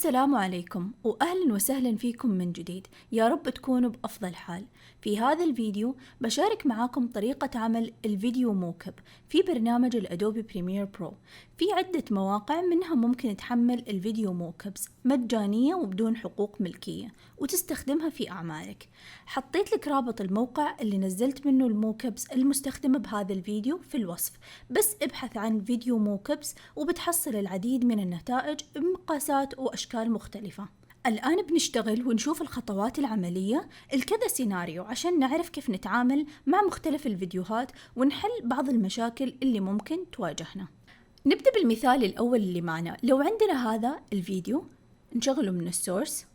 السلام عليكم وأهلا وسهلا فيكم من جديد. يا رب تكونوا بأفضل حال. في هذا الفيديو بشارك معاكم طريقة عمل الفيديو موكب في برنامج الأدوبي بريمير برو. في عدة مواقع منها ممكن تحمل الفيديو موكبز مجانية وبدون حقوق ملكية وتستخدمها في أعمالك. حطيت لك رابط الموقع اللي نزلت منه الموكبز المستخدمة بهذا الفيديو في الوصف، بس ابحث عن فيديو موكبز وبتحصل العديد من النتائج بمقاسات وأشكال مختلفة. الآن بنشتغل ونشوف الخطوات العملية لكذا سيناريو عشان نعرف كيف نتعامل مع مختلف الفيديوهات ونحل بعض المشاكل اللي ممكن تواجهنا. نبدأ بالمثال الأول اللي معنا. لو عندنا هذا الفيديو نشغله من السورس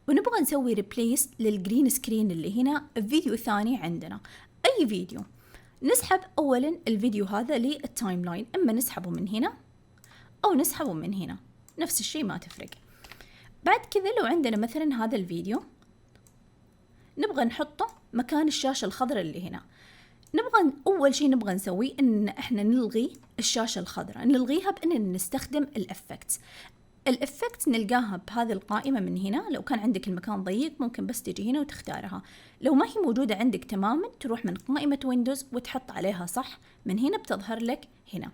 ونبغى نسوي ريبليس للجرين سكرين اللي هنا بفيديو ثاني عندنا، أي فيديو. نسحب أولا الفيديو هذا للتايم لاين، إما نسحبه من هنا أو نسحبه من هنا، نفس الشيء ما تفرق. بعد كذا لو عندنا مثلا هذا الفيديو نبغى نحطه مكان الشاشة الخضراء اللي هنا، أول شيء نبغى نسويه إن إحنا نلغي الشاشة الخضراء. نلغيها بإن نستخدم الإفكت نلقاها بهذه القائمة من هنا. لو كان عندك المكان ضيق ممكن بس تجي هنا وتختارها، لو ما هي موجودة عندك تماما تروح من قائمة ويندوز وتحط عليها صح، من هنا بتظهر لك هنا.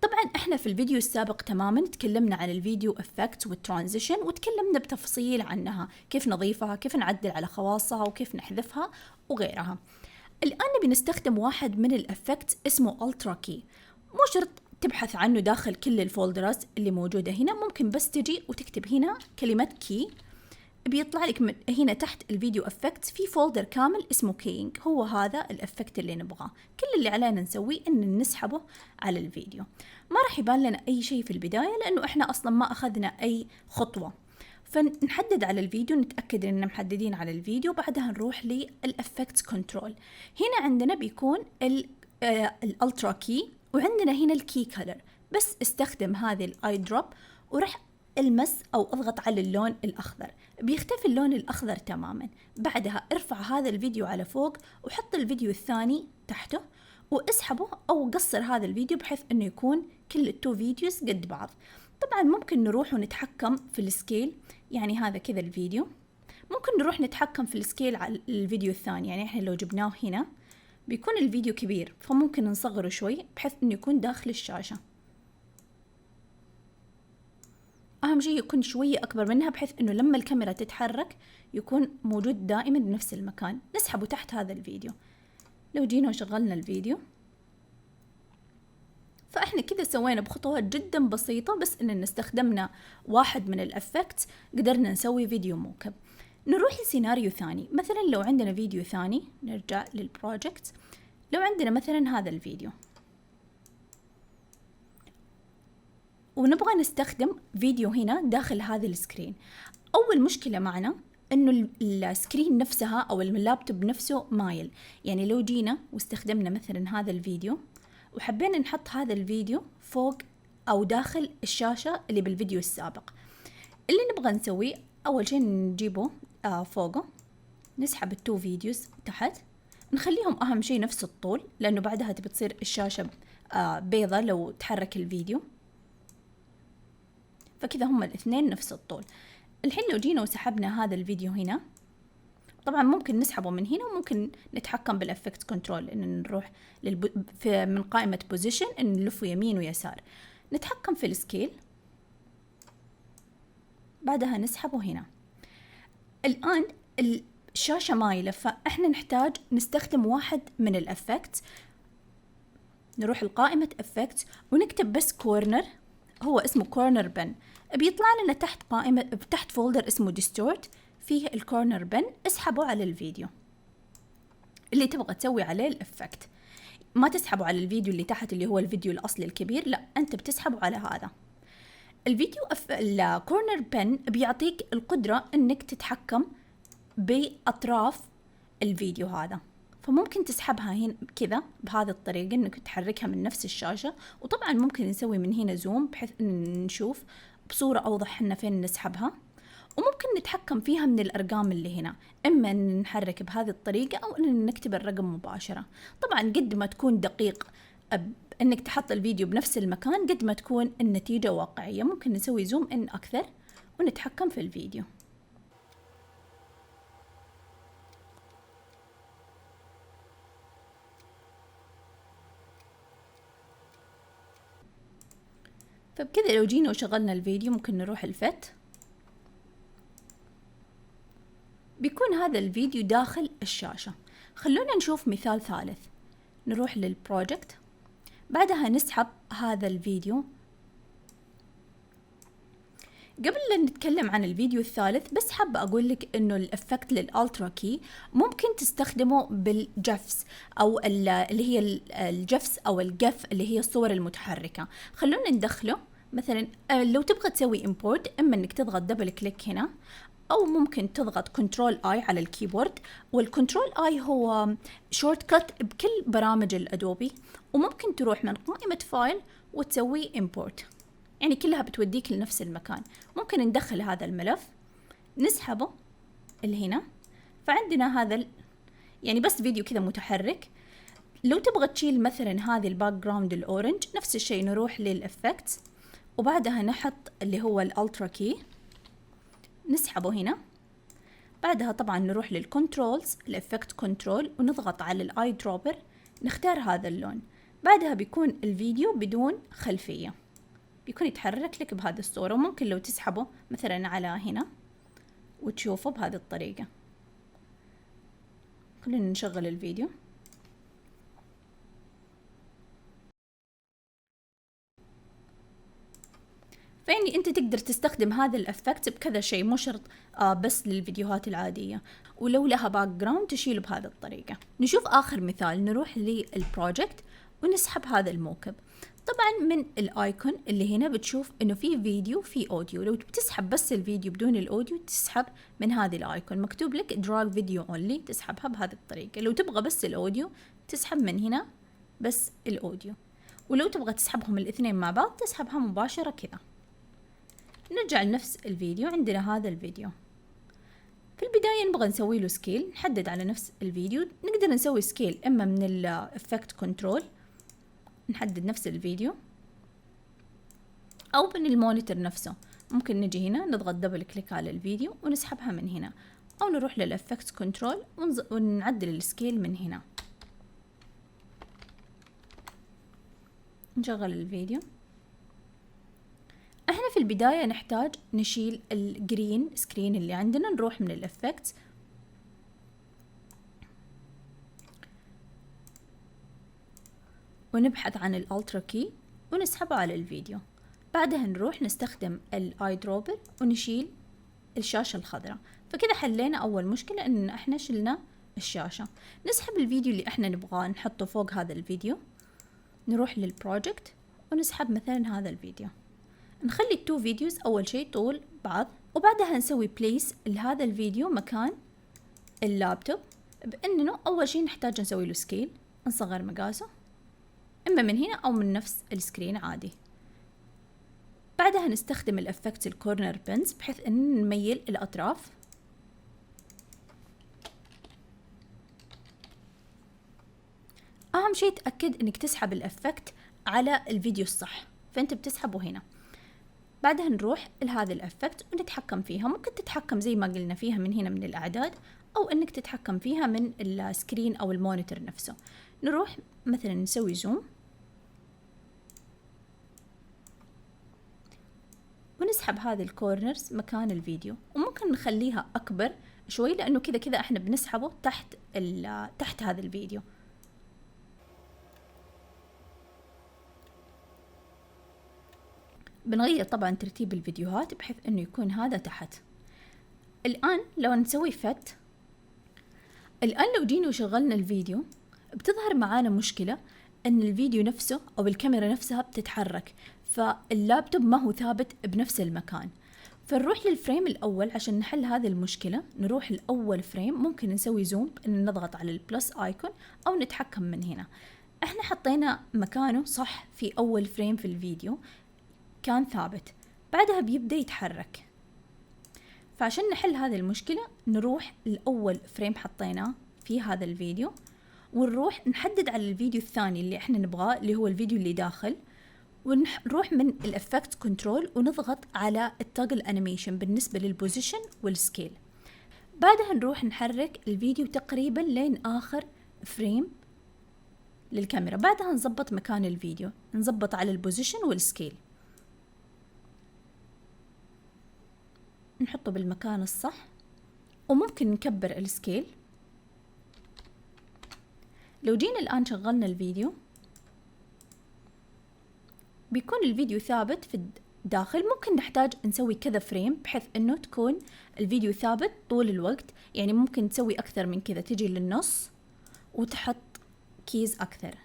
طبعا احنا في الفيديو السابق تماما تكلمنا عن الفيديو افكت والترانزيشن وتكلمنا بتفصيل عنها، كيف نضيفها، كيف نعدل على خواصها وكيف نحذفها وغيرها. الآن نبي نستخدم واحد من الافكت اسمه الترا كي. مو شرط تبحث عنه داخل كل الفولدرات اللي موجودة هنا، ممكن بس تجي وتكتب هنا كلمة كي، بيطلع لك من هنا تحت الفيديو افكت في فولدر كامل اسمه كينج. هو هذا الافكت اللي نبغاه. كل اللي علينا نسويه ان نسحبه على الفيديو. ما راح يبان لنا اي شيء في البداية لانه احنا اصلا ما اخذنا اي خطوة، فنحدد على الفيديو، نتأكد اننا محددين على الفيديو. بعدها نروح للافكت كنترول. هنا عندنا بيكون الالترا كي، وعندنا هنا الكي كلر. بس استخدم هذه الاي دروب وراح المس أو اضغط على اللون الأخضر، بيختفي اللون الأخضر تماما. بعدها ارفع هذا الفيديو على فوق وحط الفيديو الثاني تحته واسحبه أو قصر هذا الفيديو بحيث أنه يكون كل التو فيديوز قد بعض. طبعا ممكن نروح ونتحكم في السكيل، يعني هذا كذا الفيديو، ممكن نروح نتحكم في السكيل على الفيديو الثاني. يعني احنا لو جبناه هنا بيكون الفيديو كبير، فممكن نصغره شوي بحيث أنه يكون داخل الشاشة. أهم شيء يكون شوية أكبر منها بحيث أنه لما الكاميرا تتحرك يكون موجود دائما بنفس المكان. نسحبه تحت هذا الفيديو. لو جينا وشغلنا الفيديو، فإحنا كذا سوينا بخطوات جدا بسيطة، بس إن استخدمنا واحد من الأفكت قدرنا نسوي فيديو موكب. نروح لسيناريو ثاني. مثلا لو عندنا فيديو ثاني، نرجع للبروجكت. لو عندنا مثلا هذا الفيديو ونبغى نستخدم فيديو هنا داخل هذا السكرين. أول مشكلة معنا إنه السكرين نفسها أو اللابتوب نفسه مايل. يعني لو جينا واستخدمنا مثلا هذا الفيديو وحبينا نحط هذا الفيديو فوق أو داخل الشاشة اللي بالفيديو السابق، اللي نبغى نسويه أول شيء نجيبه فوقه، نسحب التو فيديوز تحت، نخليهم أهم شيء نفس الطول لأنه بعدها تبي تصير الشاشة بيضة لو تحرك الفيديو، فكذا هم الاثنين نفس الطول. الحين لو جينا وسحبنا هذا الفيديو هنا، طبعا ممكن نسحبه من هنا وممكن نتحكم بالافكت كنترول ان نروح من قائمة بوزيشن ان نلفه يمين ويسار، نتحكم في السكيل، بعدها نسحبه هنا. الآن الشاشة مايلة، فاحنا نحتاج نستخدم واحد من الافكت. نروح لقائمة افكت ونكتب بس كورنر، هو اسمه كورنر بن. بيطلع لنا تحت قائمة تحت فولدر اسمه ديستورت فيه الكورنر بن. اسحبه على الفيديو اللي تبغى تسوي عليه الافكت. ما تسحبه على الفيديو اللي تحت اللي هو الفيديو الأصلي الكبير، لا أنت بتسحبه على هذا الفيديو. الكورنر بن بيعطيك القدرة أنك تتحكم بأطراف الفيديو هذا، فممكن تسحبها هنا كذا بهذه الطريقة انك تحركها من نفس الشاشة. وطبعا ممكن نسوي من هنا زوم بحيث ان نشوف بصورة اوضح لنا فين نسحبها، وممكن نتحكم فيها من الارقام اللي هنا، اما ان نحرك بهذه الطريقة او ان نكتب الرقم مباشرة. طبعا قد ما تكون دقيق انك تحط الفيديو بنفس المكان قد ما تكون النتيجة واقعية. ممكن نسوي زوم ان اكثر ونتحكم في الفيديو. فبكذا لو جينا وشغلنا الفيديو ممكن نروح الفت، بيكون هذا الفيديو داخل الشاشة. خلونا نشوف مثال ثالث. نروح للبروجكت، بعدها نسحب هذا الفيديو. قبل لا نتكلم عن الفيديو الثالث بس حابة أقول لك إنه الإفكت للألترا كي ممكن تستخدمه بالجفس أو اللي هي الجفس أو الجف اللي هي الصور المتحركة. خلونا ندخله مثلا. لو تبغى تسوي إمبورت، إما إنك تضغط دبل كليك هنا، أو ممكن تضغط كنترول آي على الكيبورد. والكنترول آي هو شورت كات بكل برامج الأدوبي، وممكن تروح من قائمة فايل وتسوي إمبورت، يعني كلها بتوديك لنفس المكان. ممكن ندخل هذا الملف، نسحبه اللي هنا، فعندنا هذا يعني بس فيديو كذا متحرك. لو تبغى تشيل مثلا هذه الباك جراوند الأورنج، نفس الشيء نروح للإفكتس، وبعدها نحط اللي هو الألترا كي، نسحبه هنا. بعدها طبعا نروح للكنترولز، الإفكت كنترول، ونضغط على الآي دروبر، نختار هذا اللون. بعدها بيكون الفيديو بدون خلفية، بيكون يتحرك لك بهذه الصورة. وممكن لو تسحبه مثلا على هنا وتشوفه بهذه الطريقة. خلينا نشغل الفيديو. فيعني انت تقدر تستخدم هذا الافكت بكذا شيء، مو شرط بس للفيديوهات العادية. ولو لها باك جراوند تشيله بهذه الطريقة. نشوف آخر مثال. نروح للبروجكت ونسحب هذا الموكب. طبعا من الايكون اللي هنا بتشوف انه في فيديو في اوديو. لو بتسحب بس الفيديو بدون الاوديو تسحب من هذه الايكون، مكتوب لك دراج فيديو اونلي، تسحبها بهذه الطريقة. لو تبغى بس الاوديو تسحب من هنا بس الاوديو، ولو تبغى تسحبهم الاثنين مع بعض تسحبها مباشرة كذا. نرجع لنفس الفيديو. عندنا هذا الفيديو في البداية نبغى نسوي له سكيل، نحدد على نفس الفيديو. نقدر نسوي سكيل اما من الافكت كنترول، نحدد نفس الفيديو، او من المونيتور نفسه. ممكن نجي هنا نضغط دبل كليك على الفيديو ونسحبها من هنا، او نروح للافكت كنترول ونعدل السكيل من هنا. نشغل الفيديو. احنا في البداية نحتاج نشيل الجرين سكرين اللي عندنا. نروح من الافكت ونبحث عن الالترا كي ونسحبه على الفيديو. بعدها نروح نستخدم الاي دروبر ونشيل الشاشة الخضراء. فكده حلينا اول مشكلة، ان احنا شلنا الشاشة. نسحب الفيديو اللي احنا نبغاه نحطه فوق هذا الفيديو. نروح للبروجكت ونسحب مثلا هذا الفيديو. نخلي التو فيديوز اول شيء طول بعض، وبعدها نسوي بليس لهذا الفيديو مكان اللابتوب، بانه اول شيء نحتاج نسوي له سكيل، نصغر مقاسه اما من هنا او من نفس السكرين عادي. بعدها نستخدم الافكت الكورنر بنز بحيث ان نميل الاطراف. اهم شيء تأكد انك تسحب الافكت على الفيديو الصح، فانت بتسحبه هنا. بعدها نروح لهذا الافكت ونتحكم فيها. ممكن تتحكم زي ما قلنا فيها من هنا من الاعداد، او انك تتحكم فيها من السكرين او المونيتور نفسه. نروح مثلا نسوي زوم ونسحب هذه الكورنرز مكان الفيديو، وممكن نخليها اكبر شوي لانه كذا كذا احنا بنسحبه تحت هذا الفيديو. بنغير طبعا ترتيب الفيديوهات بحيث انه يكون هذا تحت. الان لو نسوي فت، الان لو جينا وشغلنا الفيديو بتظهر معانا مشكلة ان الفيديو نفسه او الكاميرا نفسها بتتحرك، فاللابتوب ما هو ثابت بنفس المكان. فنروح للفريم الاول عشان نحل هذه المشكلة. نروح لاول فريم، ممكن نسوي زوم ان نضغط على البلس ايكون او نتحكم من هنا. احنا حطينا مكانه صح في اول فريم في الفيديو كان ثابت، بعدها بيبدأ يتحرك. فعشان نحل هذه المشكلة نروح لأول فريم حطيناه في هذا الفيديو، ونروح نحدد على الفيديو الثاني اللي احنا نبغاه اللي هو الفيديو اللي داخل، ونروح من الافكت كنترول ونضغط على التوجل انيميشن بالنسبة للبوزيشن والسكيل. بعدها نروح نحرك الفيديو تقريبا لين آخر فريم للكاميرا. بعدها نضبط مكان الفيديو، نضبط على البوزيشن والسكيل، نحطه بالمكان الصح، وممكن نكبر السكيل. لو جينا الآن شغلنا الفيديو بيكون الفيديو ثابت في الداخل. ممكن نحتاج نسوي كذا فريم بحيث انه تكون الفيديو ثابت طول الوقت، يعني ممكن تسوي اكثر من كذا، تجي للنص وتحط كيز اكثر،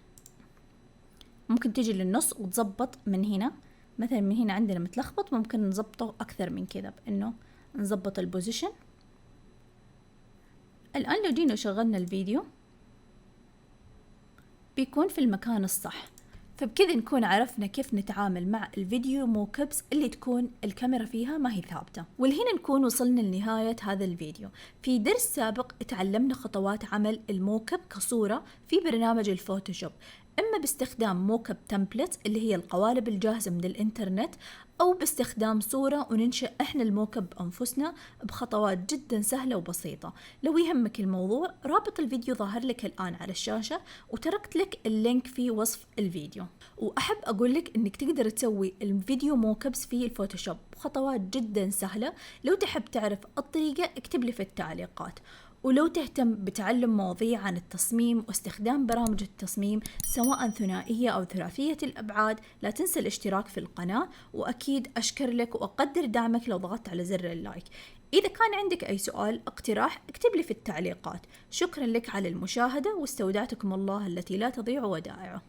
ممكن تجي للنص وتزبط من هنا. مثلا من هنا عندنا متلخبط، ممكن نزبطه اكثر من كذا بانه نزبط البوزيشن. الان لو جينا وشغلنا الفيديو بيكون في المكان الصح. فبكذا نكون عرفنا كيف نتعامل مع الفيديو موكبس اللي تكون الكاميرا فيها ما هي ثابتة. ولهنا نكون وصلنا لنهاية هذا الفيديو. في درس سابق تعلمنا خطوات عمل الموكب كصورة في برنامج الفوتوشوب، إما باستخدام موكب تمبلت اللي هي القوالب الجاهزة من الإنترنت، أو باستخدام صورة وننشئ إحنا الموكب بأنفسنا بخطوات جدا سهلة وبسيطة. لو يهمك الموضوع رابط الفيديو ظاهر لك الآن على الشاشة، وتركت لك اللينك في وصف الفيديو. وأحب أقول لك إنك تقدر تسوي الفيديو موكبس في الفوتوشوب بخطوات جدا سهلة. لو تحب تعرف الطريقة اكتب لي في التعليقات. ولو تهتم بتعلم مواضيع عن التصميم واستخدام برامج التصميم سواء ثنائية أو ثلاثية الأبعاد، لا تنسى الاشتراك في القناة. وأكيد أشكر لك وأقدر دعمك لو ضغطت على زر اللايك. إذا كان عندك أي سؤال اقتراح اكتب لي في التعليقات. شكرا لك على المشاهدة، واستودعتكم الله التي لا تضيع ودائعه.